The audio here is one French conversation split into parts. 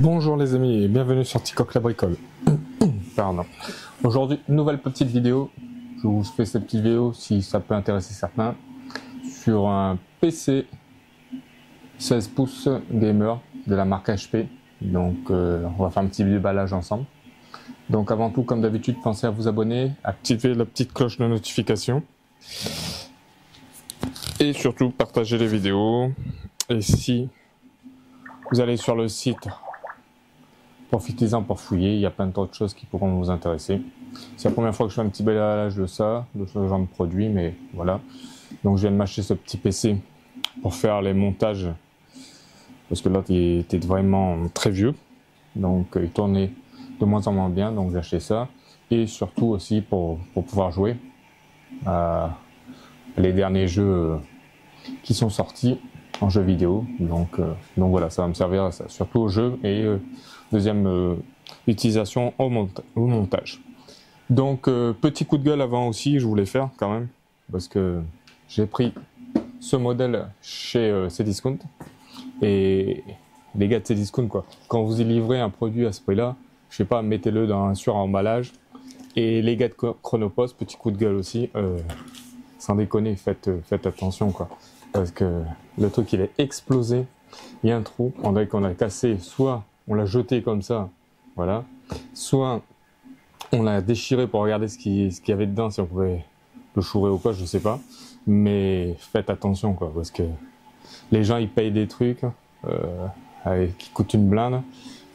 Bonjour les amis et bienvenue sur Ticoc la bricole. Pardon. Aujourd'hui, nouvelle petite vidéo. Je vous fais cette petite vidéo si ça peut intéresser certains. Sur un PC 16 pouces gamer de la marque HP. Donc on va faire un petit déballage ensemble. Donc avant tout, comme d'habitude, pensez à vous abonner, activer la petite cloche de notification. Et surtout, partager les vidéos. Et si vous allez sur le site, profitez-en pour fouiller, il y a plein d'autres choses qui pourront vous intéresser. C'est la première fois que je fais un petit déballage de ça, de ce genre de produit, mais voilà. Donc je viens de m'acheter ce petit PC pour faire les montages, parce que l'autre il était vraiment très vieux, donc il tournait de moins en moins bien, donc j'ai acheté ça. Et surtout aussi pour pouvoir jouer à les derniers jeux qui sont sortis en jeu vidéo. Donc voilà, ça va me servir à ça, surtout au jeu et deuxième utilisation au montage. Donc petit coup de gueule avant aussi, je voulais faire quand même, parce que j'ai pris ce modèle chez Cdiscount, et les gars de Cdiscount, quoi, quand vous y livrez un produit à ce prix là, je sais pas, mettez-le dans un sur-emballage. Et les gars de Chronopost, petit coup de gueule aussi, sans déconner, faites attention, quoi, parce que le truc il est explosé, il y a un trou, on dirait qu'on a cassé, soit on l'a jeté comme ça, voilà, soit on l'a déchiré pour regarder ce qu'il y avait dedans, si on pouvait le chourer ou quoi, je sais pas, mais faites attention, quoi, parce que les gens ils payent des trucs qui coûtent une blinde.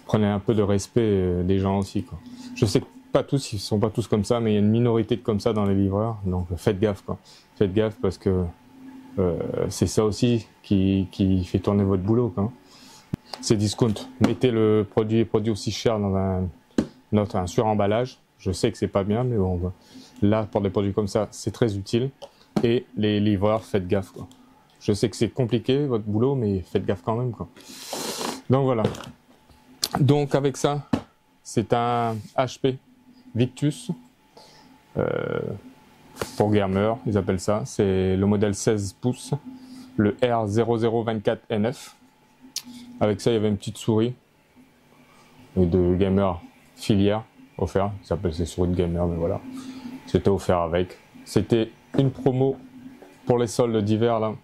Prenez un peu de respect des gens aussi, quoi. Je sais que pas tous, ils sont pas tous comme ça, mais il y a une minorité de comme ça dans les livreurs, donc faites gaffe, quoi. Faites gaffe, parce que c'est ça aussi qui fait tourner votre boulot, quoi. Cdiscount, mettez le produit aussi cher dans un sur-emballage. Je sais que c'est pas bien, mais bon, là pour des produits comme ça, c'est très utile. Et les livreurs, faites gaffe, quoi. Je sais que c'est compliqué votre boulot, mais faites gaffe quand même, quoi. Donc voilà. Donc avec ça, c'est un HP Victus pour gamer, ils appellent ça. C'est le modèle 16 pouces, le R0024NF. Avec ça, il y avait une petite souris de gamer filière offert. Ils appellent ces souris de gamer, mais voilà. C'était offert avec. C'était une promo pour les soldes d'hiver là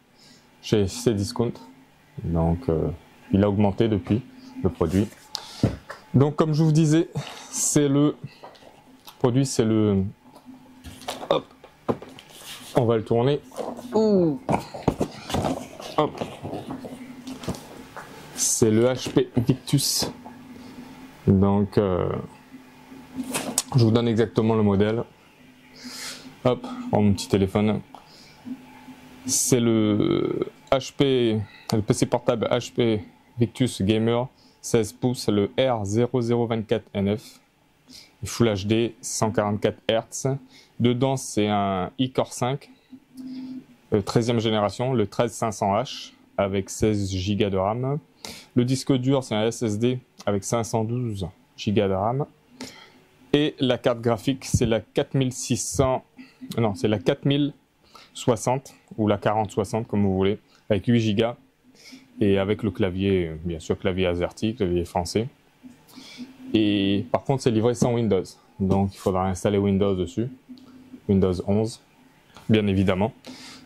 chez Cdiscount. Donc il a augmenté depuis le produit. Donc comme je vous disais, c'est le produit, c'est le... Hop, on va le tourner. Ouh. Hop. C'est le HP Victus. Donc je vous donne exactement le modèle. Hop, prends mon petit téléphone. C'est le PC portable HP Victus Gamer 16 pouces, le R0024NF, Full HD, 144 Hz. Dedans, c'est un iCore 5, 13e génération, le 13500H, avec 16 Go de RAM. Le disque dur, c'est un SSD avec 512 Go de RAM. Et la carte graphique, c'est la 4600, non, c'est la 4060 ou la 4060, comme vous voulez, avec 8 Go. Et avec le clavier, bien sûr, clavier AZERTY, clavier français. Et par contre, c'est livré sans Windows. Donc, il faudra installer Windows dessus. Windows 11, bien évidemment.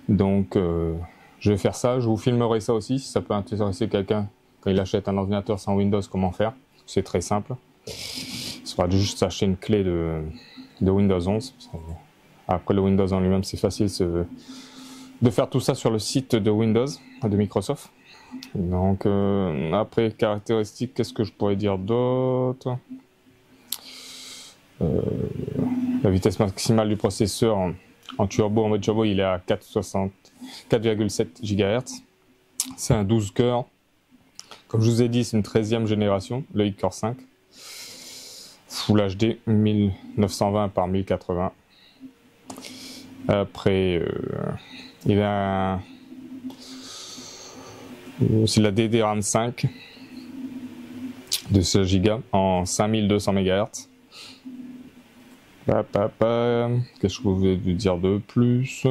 Donc, je vais faire ça. Je vous filmerai ça aussi, si ça peut intéresser quelqu'un quand il achète un ordinateur sans Windows, comment faire. C'est très simple. Il faudra juste acheter une clé de Windows 11. Après, le Windows en lui-même, c'est facile de faire tout ça sur le site de Windows, de Microsoft. Donc après caractéristiques, qu'est-ce que je pourrais dire d'autre? La vitesse maximale du processeur en turbo, en mode turbo, il est à 4,7 GHz. C'est un 12 cœurs. Comme je vous ai dit, c'est une 13e génération, le iCore 5. Full HD 1920 par 1080. Après, il a c'est la DDRAM 5 de 16 Go en 5200 MHz. Qu'est-ce que je pouvais vous dire de plus?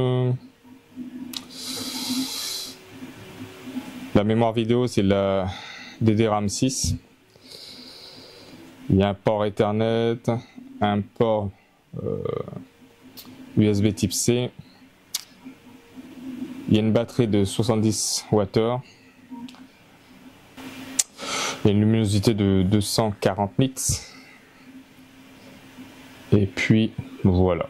La mémoire vidéo, c'est la DDRAM 6 Il y a un port Ethernet, un port USB type C. Il y a une batterie de 70 Wh. Il y a une luminosité de 240 nits. Et puis voilà.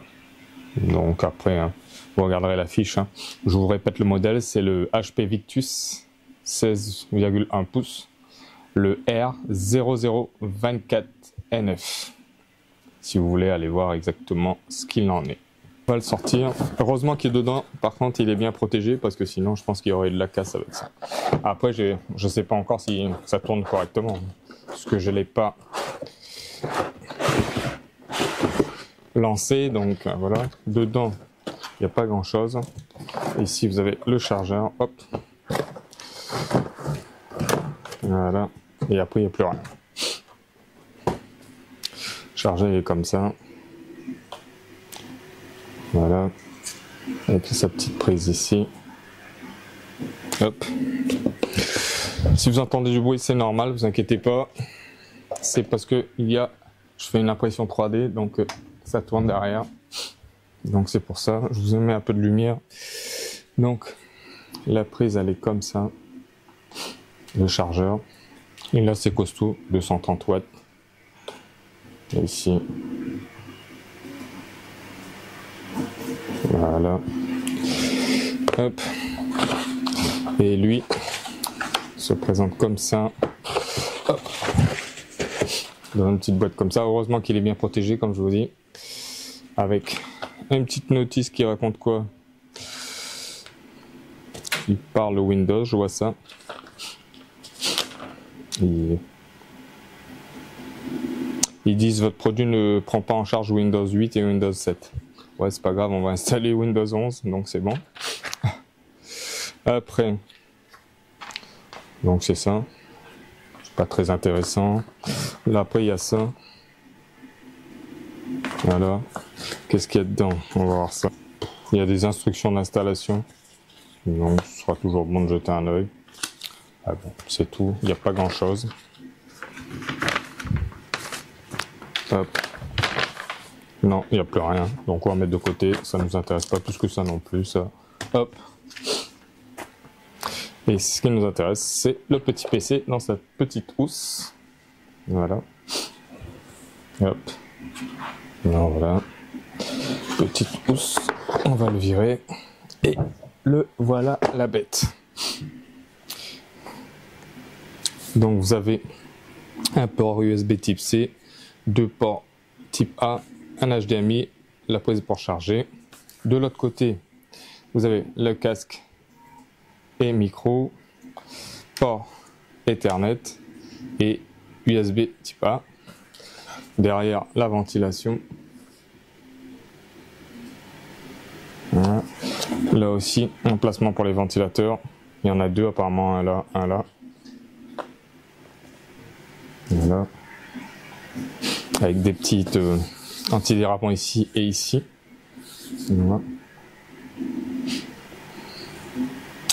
Donc après, hein, vous regarderez la fiche. Hein. Je vous répète le modèle, c'est le HP Victus 16,1 pouces, le R0024NF. Si vous voulez aller voir exactement ce qu'il en est. On va le sortir. Heureusement qu'il est dedans. Par contre, il est bien protégé parce que sinon, je pense qu'il y aurait de la casse avec ça. Après, je ne sais pas encore si ça tourne correctement parce que je l'ai pas lancé. Donc voilà. Dedans, il n'y a pas grand chose. Ici, vous avez le chargeur. Hop. Voilà. Et après, il n'y a plus rien. Le chargeur est comme ça. Voilà, avec sa petite prise ici. Hop. Si vous entendez du bruit, c'est normal, vous inquiétez pas. C'est parce que je fais une impression 3D, donc ça tourne derrière. Donc c'est pour ça. Je vous mets un peu de lumière. Donc la prise, elle est comme ça. Le chargeur. Et là, c'est costaud, 230 watts. Et ici. Voilà. Hop. Et lui se présente comme ça. Hop. Dans une petite boîte comme ça. Heureusement qu'il est bien protégé, comme je vous dis. Avec une petite notice qui raconte quoi? Il parle Windows, je vois ça. Ils disent votre produit ne prend pas en charge Windows 8 et Windows 7. Ouais, c'est pas grave, on va installer Windows 11, donc c'est bon. Après, donc c'est ça. C'est pas très intéressant. Là, après, il y a ça. Voilà. Qu'est-ce qu'il y a dedans? On va voir ça. Il y a des instructions d'installation. Donc, ce sera toujours bon de jeter un œil. Ah bon, c'est tout. Il n'y a pas grand-chose. Hop. Non, il n'y a plus rien. Donc on va mettre de côté. Ça ne nous intéresse pas plus que ça non plus. Ça. Hop. Et ce qui nous intéresse, c'est le petit PC dans cette petite housse. Voilà. Hop. Non, voilà. Petite housse. On va le virer. Et le voilà la bête. Donc vous avez un port USB type C, deux ports type A, un HDMI, la prise pour charger. De l'autre côté, vous avez le casque et micro, port Ethernet et USB type A. Derrière, la ventilation. Voilà. Là aussi, un placement pour les ventilateurs. Il y en a deux apparemment, un là, un là. Voilà. Avec des petites antidérapants ici et ici. Voilà.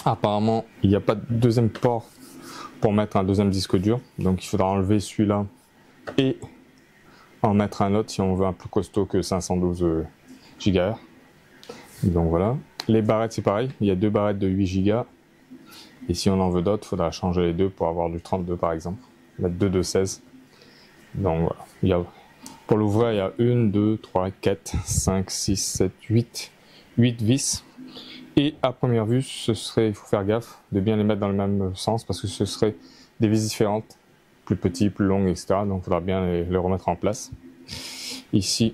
Apparemment, il n'y a pas de deuxième port pour mettre un deuxième disque dur. Donc il faudra enlever celui-là et en mettre un autre si on veut un plus costaud que 512 Go. Donc voilà. Les barrettes, c'est pareil. Il y a deux barrettes de 8 Go. Et si on en veut d'autres, il faudra changer les deux pour avoir du 32 par exemple. Mettre deux de 16. Donc voilà. Pour l'ouvrir, il y a 1, 2, 3, 4, 5, 6, 7, 8 vis. Et à première vue, il faut faire gaffe de bien les mettre dans le même sens parce que ce serait des vis différentes, plus petits, plus longues, etc. Donc il faudra bien les remettre en place. Ici,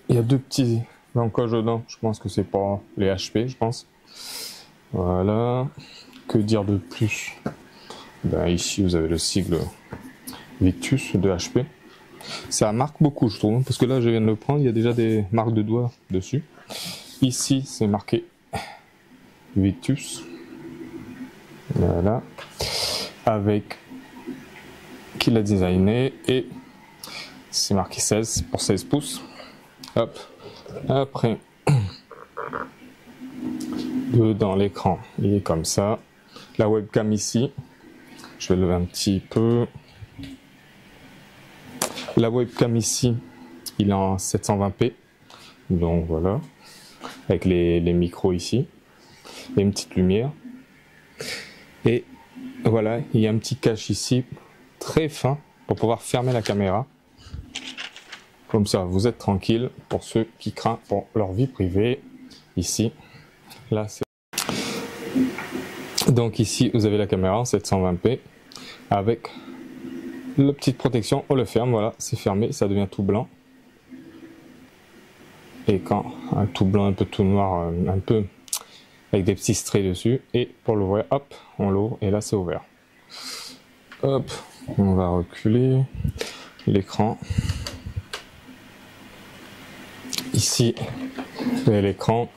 il y a deux petits encoches dedans. Je pense que c'est pour les HP, je pense. Voilà. Que dire de plus? Ben, ici, vous avez le sigle Victus de HP. Ça marque beaucoup, je trouve, parce que là, je viens de le prendre, il y a déjà des marques de doigts dessus. Ici, c'est marqué Victus. Voilà. Avec qui l'a designé. Et c'est marqué 16 pour 16 pouces. Hop. Après, dans l'écran, il est comme ça. La webcam ici. Je vais lever un petit peu. La webcam ici, il est en 720p. Donc voilà. Avec les micros ici. Et une petite lumière. Et voilà, il y a un petit cache ici, très fin, pour pouvoir fermer la caméra. Comme ça, vous êtes tranquille pour ceux qui craignent pour leur vie privée. Ici, là, c'est... Donc ici, vous avez la caméra en 720p avec la petite protection. On le ferme, voilà, c'est fermé, ça devient tout blanc. Et quand un tout blanc, un peu tout noir, un peu avec des petits strays dessus. Et pour l'ouvrir, hop, on l'ouvre et là, c'est ouvert. Hop, on va reculer l'écran. Ici, vous avez l'écran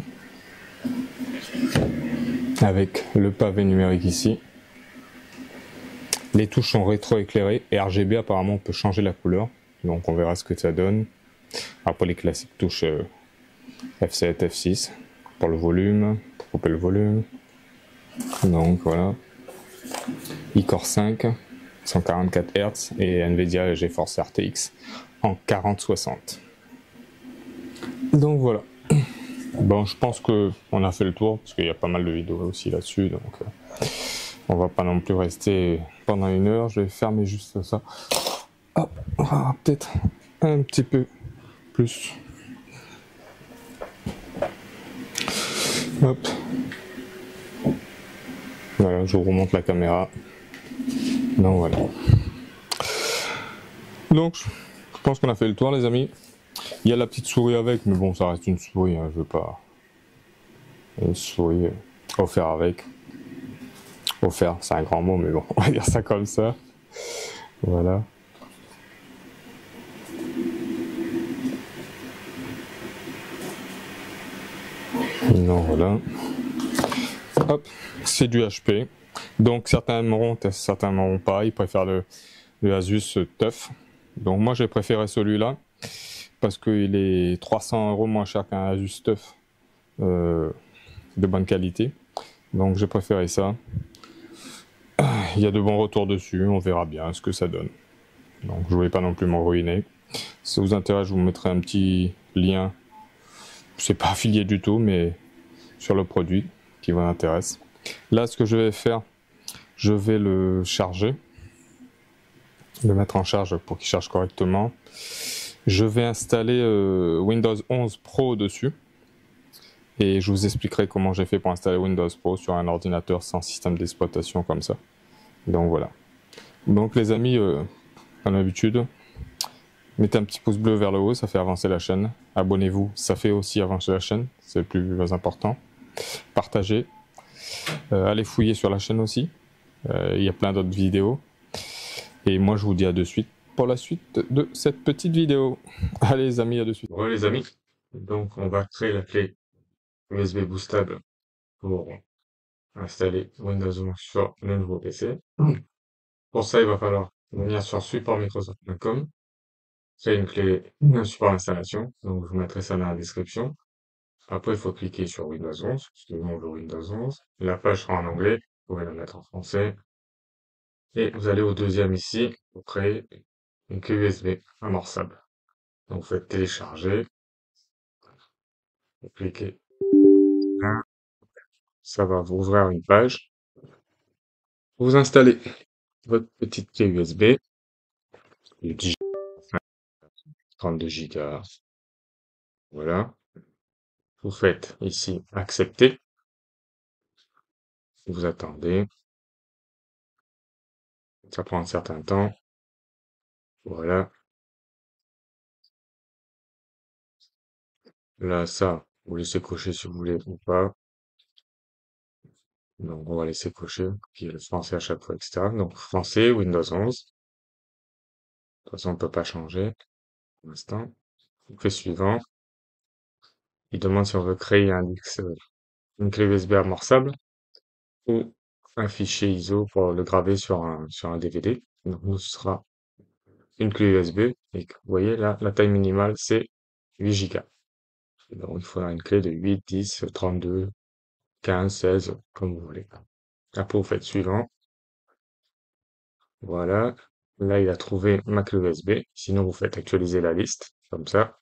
avec le pavé numérique ici. Les touches sont rétro-éclairées et RGB, apparemment on peut changer la couleur. Donc on verra ce que ça donne. Après les classiques touches F7, F6 pour le volume, pour couper le volume. Donc voilà. iCore 5, 144 Hz et Nvidia GeForce RTX en 4060. Donc voilà. Bon, je pense que on a fait le tour parce qu'il y a pas mal de vidéos aussi là-dessus, donc on va pas non plus rester pendant 1 heure. Je vais fermer juste ça. Hop, on va peut-être un petit peu plus. Hop. Voilà, je vous remonte la caméra. Donc voilà. Donc, je pense qu'on a fait le tour, les amis. Il y a la petite souris avec, mais bon, ça reste une souris. Hein, je veux pas une souris offert avec. Offert, c'est un grand mot, mais bon, on va dire ça comme ça. Voilà. Non, voilà. Hop, c'est du HP. Donc certains aimeront, certains n'aimeront pas. Ils préfèrent le Asus TUF. Donc moi j'ai préféré celui-là parce qu'il est 300 € moins cher qu'un Asus TUF de bonne qualité. Donc j'ai préféré ça. Il y a de bons retours dessus. On verra bien ce que ça donne. Donc je voulais pas non plus m'en ruiner. Si ça vous intéresse, je vous mettrai un petit lien. C'est pas affilié du tout, mais sur le produit qui vous intéresse. Là, ce que je vais faire, je vais le charger, le mettre en charge pour qu'il charge correctement. Je vais installer Windows 11 Pro dessus. Et je vous expliquerai comment j'ai fait pour installer Windows Pro sur un ordinateur sans système d'exploitation comme ça. Donc voilà. Donc les amis, comme d'habitude, mettez un petit pouce bleu vers le haut, ça fait avancer la chaîne. Abonnez-vous, ça fait aussi avancer la chaîne, c'est le plus important. Partagez. Allez fouiller sur la chaîne aussi. Il y a plein d'autres vidéos. Et moi je vous dis à de suite pour la suite de cette petite vidéo. Allez les amis, à de suite. Ouais les amis, donc on va créer la clé USB boostable pour installer Windows 11 sur le nouveau PC. Pour ça, il va falloir venir sur support-microsoft.com, créer une clé support installation, donc je vous mettrai ça dans la description. Après, il faut cliquer sur Windows 11, parce que nous on veut Windows 11. La page sera en anglais, vous pouvez la mettre en français. Et vous allez au deuxième ici, pour créer une clé USB amorçable. Donc vous faites télécharger, vous cliquez là, ça va vous ouvrir une page. Vous installez votre petite clé USB, de 10 Go, 32 Go, voilà. Vous faites ici accepter, vous attendez, ça prend un certain temps, voilà. Là, ça, vous laissez cocher si vous voulez ou pas. Donc, on va laisser cocher, puis le français à chaque fois, etc. Donc, français, Windows 11. De toute façon, on peut pas changer pour l'instant. On fait suivant. Il demande si on veut créer une clé USB amorçable ou un fichier ISO pour le graver sur un DVD. Donc, nous, ce sera une clé USB. Et vous voyez, là, la taille minimale, c'est 8 Go. Donc, il faudra une clé de 8, 10, 32, 15, 16, comme vous voulez. Après, vous faites suivant. Voilà. Là, il a trouvé ma clé USB. Sinon, vous faites actualiser la liste, comme ça.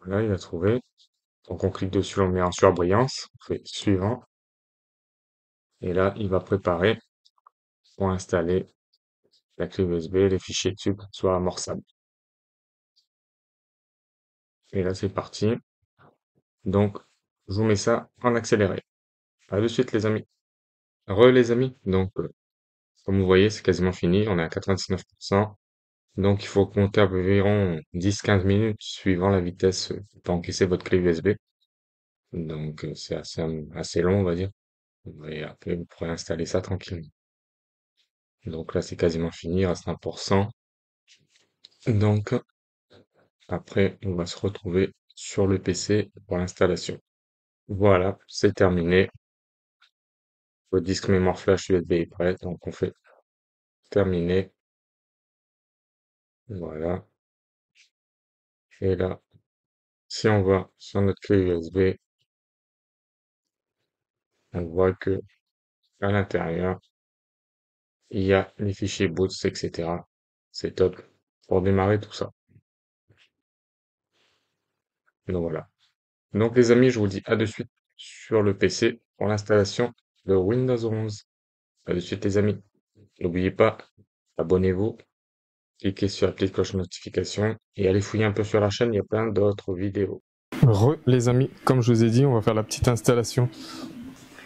Là, il a trouvé. Donc, on clique dessus, on met en surbrillance. On fait suivant. Et là, il va préparer pour installer la clé USB, les fichiers tubes, soit amorçables. Et là, c'est parti. Donc, je vous mets ça en accéléré. À de suite, les amis. Les amis. Donc, comme vous voyez, c'est quasiment fini. On est à 99%. Donc, il faut compter environ 10-15 minutes suivant la vitesse pour encaisser votre clé USB. Donc, c'est assez long, on va dire. Et après, vous pourrez installer ça tranquillement. Donc là, c'est quasiment fini, il reste 1%. Donc, après, on va se retrouver sur le PC pour l'installation. Voilà, c'est terminé. Votre disque mémoire flash USB est prêt, donc on fait terminer. Voilà. Et là, si on va sur notre clé USB, on voit que à l'intérieur, il y a les fichiers boots, etc. C'est top pour démarrer tout ça. Donc voilà. Donc les amis, je vous dis à de suite sur le PC pour l'installation de Windows 11. À de suite les amis. N'oubliez pas, abonnez-vous, cliquez sur la petite cloche notification et allez fouiller un peu sur la chaîne, il y a plein d'autres vidéos. Les amis, comme je vous ai dit, on va faire la petite installation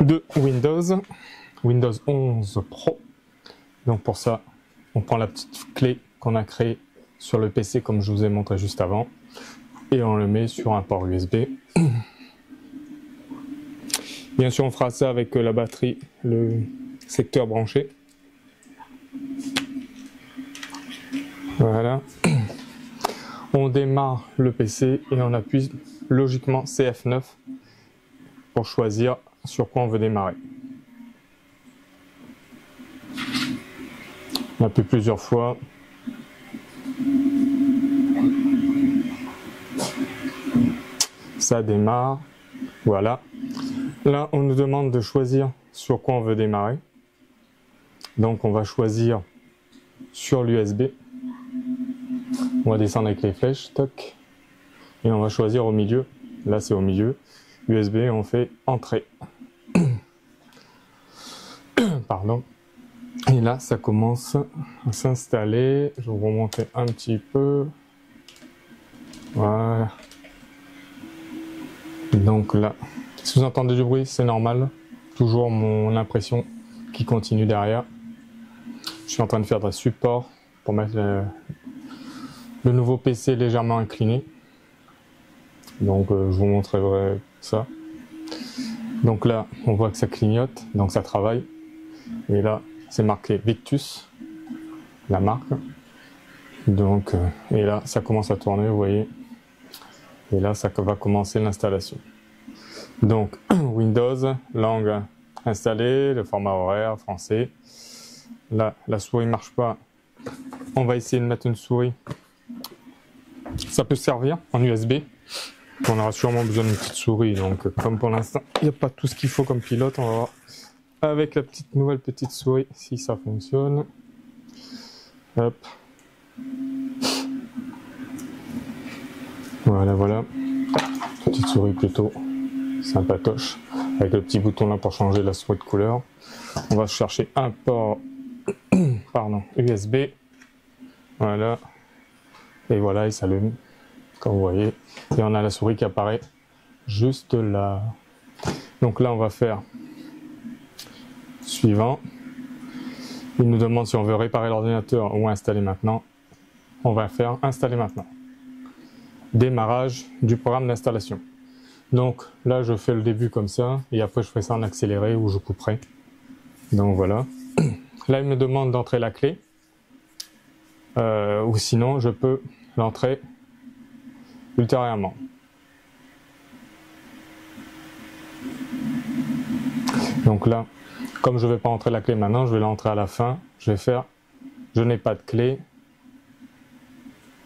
de Windows 11 Pro. Donc pour ça, on prend la petite clé qu'on a créée sur le PC comme je vous ai montré juste avant et on le met sur un port USB. Bien sûr, on fera ça avec la batterie, le secteur branché. Voilà. On démarre le PC et on appuie logiquement CF9 pour choisir sur quoi on veut démarrer. On appuie plusieurs fois. Ça démarre. Voilà. Là, on nous demande de choisir sur quoi on veut démarrer. Donc, on va choisir sur l'USB. On va descendre avec les flèches, toc. Et on va choisir au milieu. Là, c'est au milieu. USB, on fait entrée. Pardon. Et là, ça commence à s'installer. Je vais vous remonter un petit peu. Voilà. Donc là, si vous entendez du bruit, c'est normal. Toujours mon impression qui continue derrière. Je suis en train de faire des supports pour mettre le nouveau PC légèrement incliné. Donc je vous montrerai ça. Donc là, on voit que ça clignote, donc ça travaille. Et là, c'est marqué Victus, la marque. Donc, et là, ça commence à tourner, vous voyez. Et là, ça va commencer l'installation. Donc, Windows, langue installée, le format horaire, français. Là, la souris ne marche pas. On va essayer de mettre une souris. Ça peut servir en USB. On aura sûrement besoin d'une petite souris. Donc, comme pour l'instant, il n'y a pas tout ce qu'il faut comme pilote, on va voir avec la nouvelle petite souris si ça fonctionne. Hop. Voilà. Petite souris plutôt sympatoche. Avec le petit bouton là pour changer la souris de couleur. On va chercher un port USB. Voilà. Et voilà, il s'allume. Comme vous voyez. Et on a la souris qui apparaît juste là. Donc là, on va faire suivant. Il nous demande si on veut réparer l'ordinateur ou installer maintenant. On va faire installer maintenant. Démarrage du programme d'installation. Donc là, je fais le début comme ça et après je ferai ça en accéléré ou je couperai. Donc voilà. Là, il me demande d'entrer la clé ou sinon je peux l'entrer ultérieurement. Donc là, comme je ne vais pas entrer la clé maintenant, je vais l'entrer à la fin. Je vais faire je n'ai pas de clé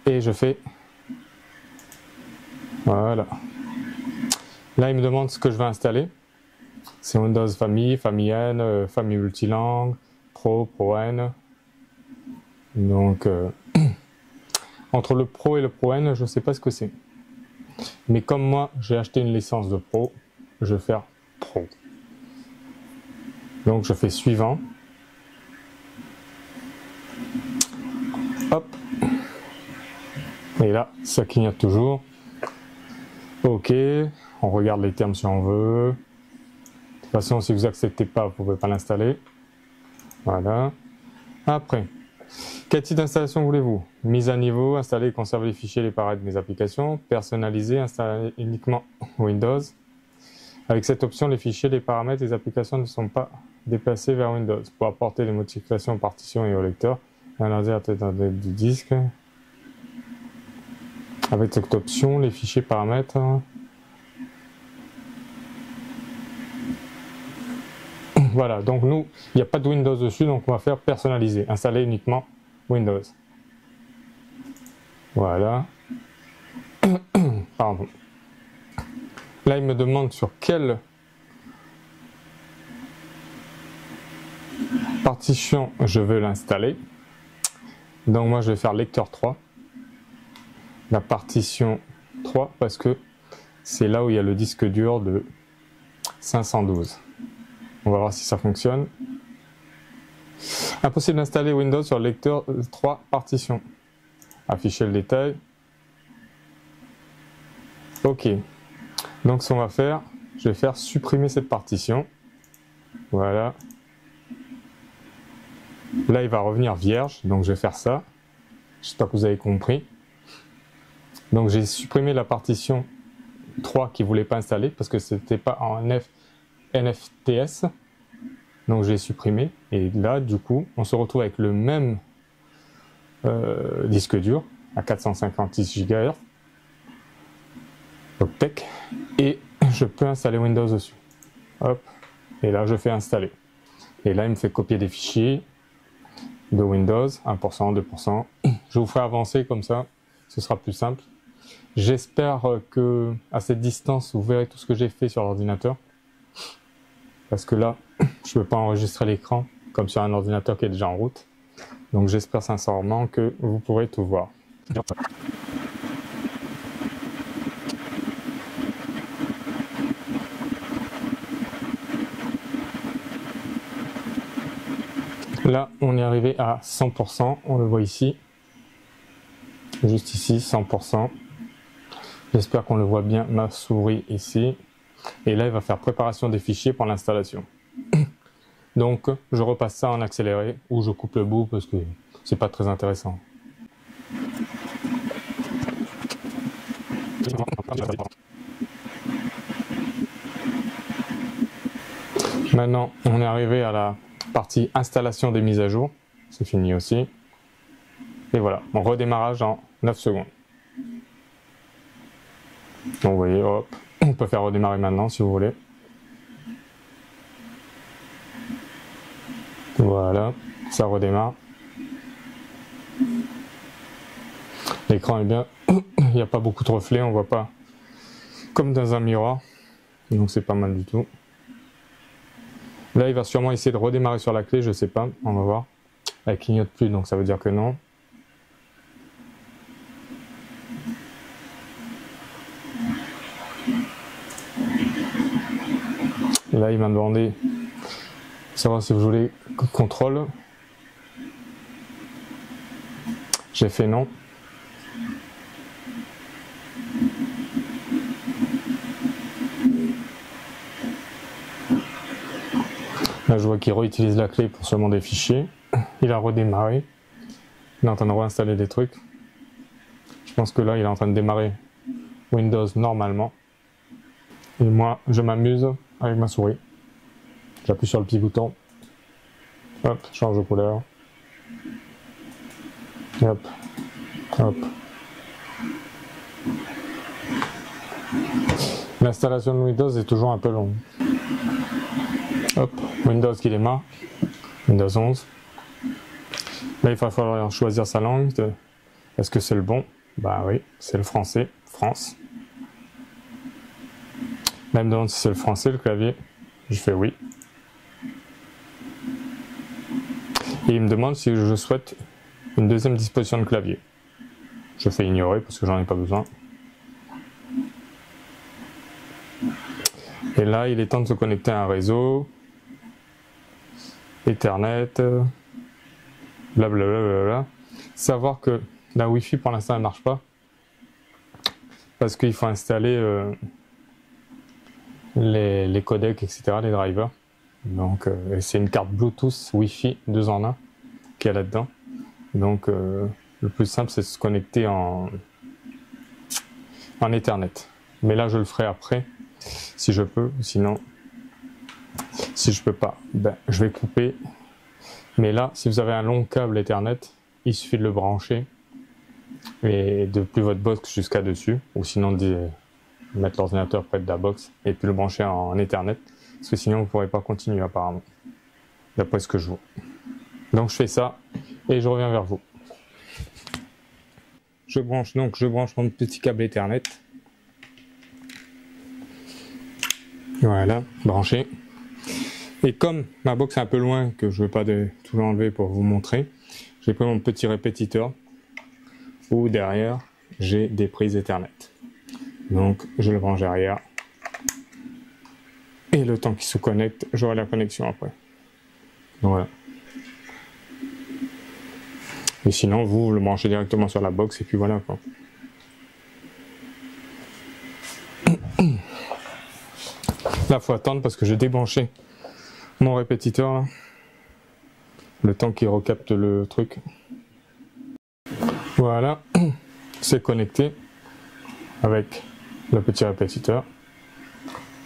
et je fais voilà. Là, il me demande ce que je vais installer. C'est Windows Famille, Famille N, Famille Multilangue, Pro, Pro N. Donc, entre le Pro et le Pro N, je ne sais pas ce que c'est. Mais comme moi, j'ai acheté une licence de Pro, je vais faire Pro. Donc, je fais suivant. Hop. Et là, ça clignote toujours. Ok. On regarde les termes si on veut. De toute façon, si vous n'acceptez pas, vous ne pouvez pas l'installer. Voilà. Après, quel type d'installation voulez-vous? Mise à niveau, installer et conserver les fichiers et les paramètres de mes applications. Personnaliser, installer uniquement Windows. Avec cette option, les fichiers, les paramètres et les applications ne sont pas déplacés vers Windows. Pour apporter les modifications aux partitions et au lecteur, analyser du disque. Avec cette option, les fichiers paramètres. Voilà, donc nous, il n'y a pas de Windows dessus, donc on va faire personnaliser, installer uniquement Windows. Voilà. Pardon. Là, il me demande sur quelle partition je veux l'installer. Donc moi, je vais faire lecteur 3. La partition 3, parce que c'est là où il y a le disque dur de 512. On va voir si ça fonctionne. Impossible d'installer Windows sur le lecteur 3 partition. Afficher le détail. Ok. Donc ce qu'on va faire, je vais faire supprimer cette partition. Voilà. Là, il va revenir vierge, donc je vais faire ça. J'espère que vous avez compris. Donc j'ai supprimé la partition 3 qui ne voulait pas installer parce que c'était pas en NFTS. Donc j'ai supprimé. Et là, du coup, on se retrouve avec le même disque dur à 456 GHz. Octet. Et je peux installer Windows dessus. Hop. Et là, je fais installer. Et là, il me fait copier des fichiers de Windows, 1%, 2%. Je vous ferai avancer comme ça, ce sera plus simple. J'espère que à cette distance, vous verrez tout ce que j'ai fait sur l'ordinateur. Parce que là, je ne peux pas enregistrer l'écran comme sur un ordinateur qui est déjà en route. Donc j'espère sincèrement que vous pourrez tout voir. Là, on est arrivé à 100%, on le voit ici. Juste ici, 100%. J'espère qu'on le voit bien, ma souris ici. Et là, il va faire préparation des fichiers pour l'installation. Donc, je repasse ça en accéléré ou je coupe le bout parce que c'est pas très intéressant. Maintenant, on est arrivé à la partie installation des mises à jour. C'est fini aussi. Et voilà, on redémarrage en 9 secondes. Donc, vous voyez, hop, on peut faire redémarrer maintenant si vous voulez. Voilà, ça redémarre. L'écran est bien, il n'y a pas beaucoup de reflets, on voit pas comme dans un miroir. Donc c'est pas mal du tout. Là, il va sûrement essayer de redémarrer sur la clé, je sais pas, on va voir. Elle clignote plus, donc ça veut dire que non. Là, il m'a demandé de savoir si vous voulez contrôle. J'ai fait non. Là, je vois qu'il réutilise la clé pour seulement des fichiers. Il a redémarré. Il est en train de réinstaller des trucs. Je pense que là, il est en train de démarrer Windows normalement. Et moi, je m'amuse avec ma souris. J'appuie sur le petit bouton. Hop, change de couleur. Et hop, hop. L'installation de Windows est toujours un peu longue. Hop, Windows qui démarre. Windows 11. Là, il va falloir choisir sa langue. Est-ce que c'est le bon? Bah oui, c'est le français. France. Là, il me demande si c'est le français, le clavier. Je fais oui. Et il me demande si je souhaite une deuxième disposition de clavier. Je fais ignorer parce que j'en ai pas besoin. Et là, il est temps de se connecter à un réseau, Ethernet, blablabla. Savoir que la Wi-Fi pour l'instant elle marche pas parce qu'il faut installer les codecs, etc., les drivers. Donc c'est une carte Bluetooth Wi-Fi 2 en 1 qui est là-dedans. Donc le plus simple c'est de se connecter en Ethernet. Mais là je le ferai après si je peux, sinon si je peux pas, ben, je vais couper. Mais là, si vous avez un long câble Ethernet, il suffit de le brancher et depuis votre box jusqu'à dessus, ou sinon de mettre l'ordinateur près de la box et puis le brancher en Ethernet, parce que sinon vous ne pourrez pas continuer apparemment, d'après ce que je vois. Donc je fais ça et je reviens vers vous. Je branche mon petit câble Ethernet. Voilà, branché. Et comme ma box est un peu loin, que je ne veux pas tout l'enlever pour vous montrer, j'ai pris mon petit répétiteur où derrière j'ai des prises Ethernet. Donc je le branche derrière. Et le temps qu'il se connecte, j'aurai la connexion après. Donc voilà. Et sinon, vous le branchez directement sur la box et puis voilà quoi. Là, faut attendre parce que j'ai débranché mon répétiteur là. Le temps qu'il recapte le truc. Voilà, c'est connecté avec le petit répétiteur.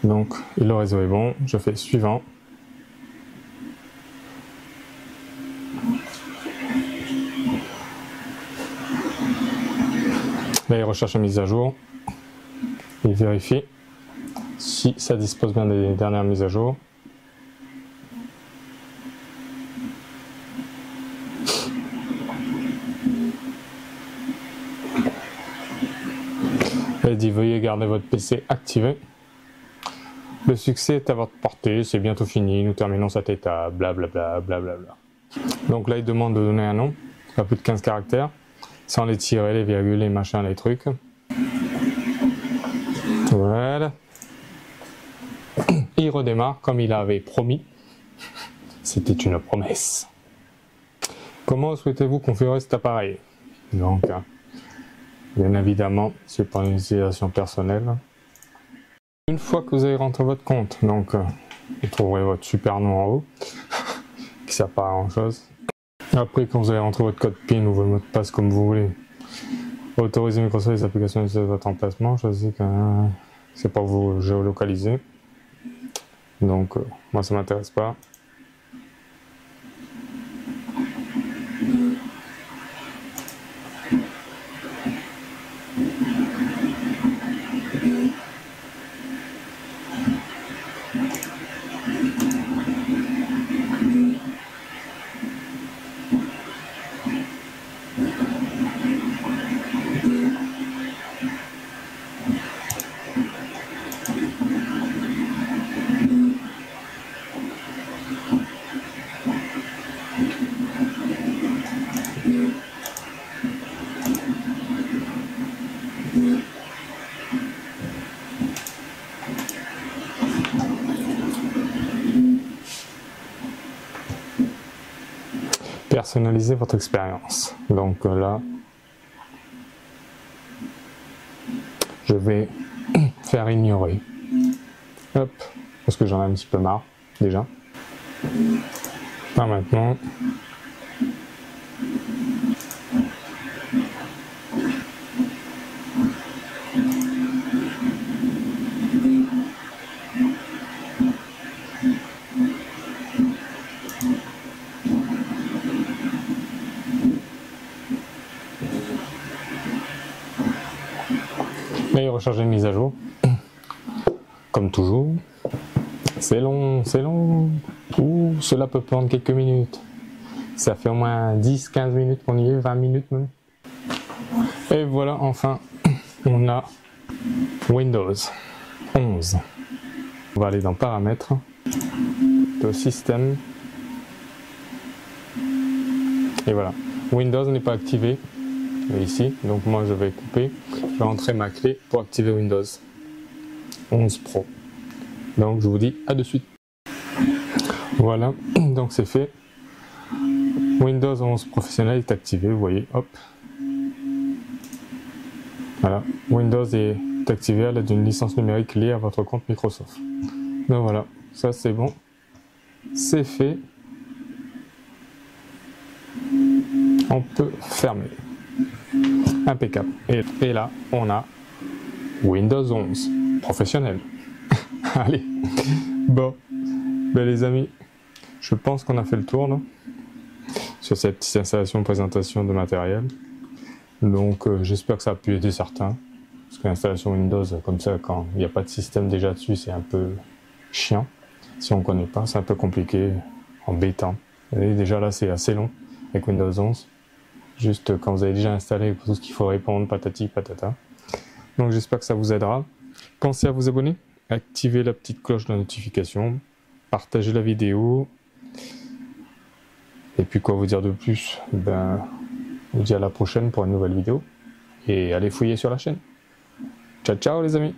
Donc le réseau est bon, je fais suivant. Là il recherche la mise à jour. Il vérifie si ça dispose bien des dernières mises à jour. Elle dit veuillez garder votre PC activé. Le succès est à votre portée, c'est bientôt fini, nous terminons cette étape, blablabla, blablabla. Donc là il demande de donner un nom, pas plus de 15 caractères, sans les tirer, les virgules, les machins, les trucs. Voilà. Il redémarre comme il avait promis. C'était une promesse. Comment souhaitez-vous configurer cet appareil? Donc, bien évidemment, c'est pour une utilisation personnelle. Une fois que vous avez rentré votre compte, donc vous trouverez votre super nom en haut, qui ne sert pas à grand chose. Après, quand vous avez rentré votre code PIN ou votre mot de passe comme vous voulez, autorisez Microsoft les applications de votre emplacement. Choisissez que c'est pas vous géolocaliser. Donc, moi ça m'intéresse pas. Personnalisez votre expérience. Donc là, je vais faire ignorer. Hop, parce que j'en ai un petit peu marre déjà. Pas maintenant. Et recharger une mise à jour. Comme toujours. C'est long, c'est long. Ouh, cela peut prendre quelques minutes. Ça fait au moins 10-15 minutes qu'on y est, 20 minutes même. Et voilà, enfin, on a Windows 11. On va aller dans Paramètres, de Système. Et voilà. Windows n'est pas activé ici, donc moi je vais couper, je vais rentrer ma clé pour activer Windows 11 Pro. Donc je vous dis à de suite. Voilà, donc c'est fait. Windows 11 professionnel est activé, vous voyez, hop. Voilà, Windows est activé à l'aide d'une licence numérique liée à votre compte Microsoft. Donc voilà, ça c'est bon, c'est fait. On peut fermer. Impeccable. Et là, on a Windows 11 professionnel. Allez, bon, ben les amis, je pense qu'on a fait le tour là, sur cette petite installation, présentation de matériel. Donc j'espère que ça a pu aider certains, parce que l'installation Windows comme ça, quand il n'y a pas de système déjà dessus, c'est un peu chiant. Si on ne connaît pas, c'est un peu compliqué, embêtant. Et déjà là, c'est assez long avec Windows 11. Juste quand vous avez déjà installé tout ce qu'il faut répondre, patati patata. Donc j'espère que ça vous aidera. Pensez à vous abonner, activez la petite cloche de notification, partagez la vidéo. Et puis quoi vous dire de plus? Ben, je vous dis à la prochaine pour une nouvelle vidéo. Et allez fouiller sur la chaîne. Ciao ciao les amis!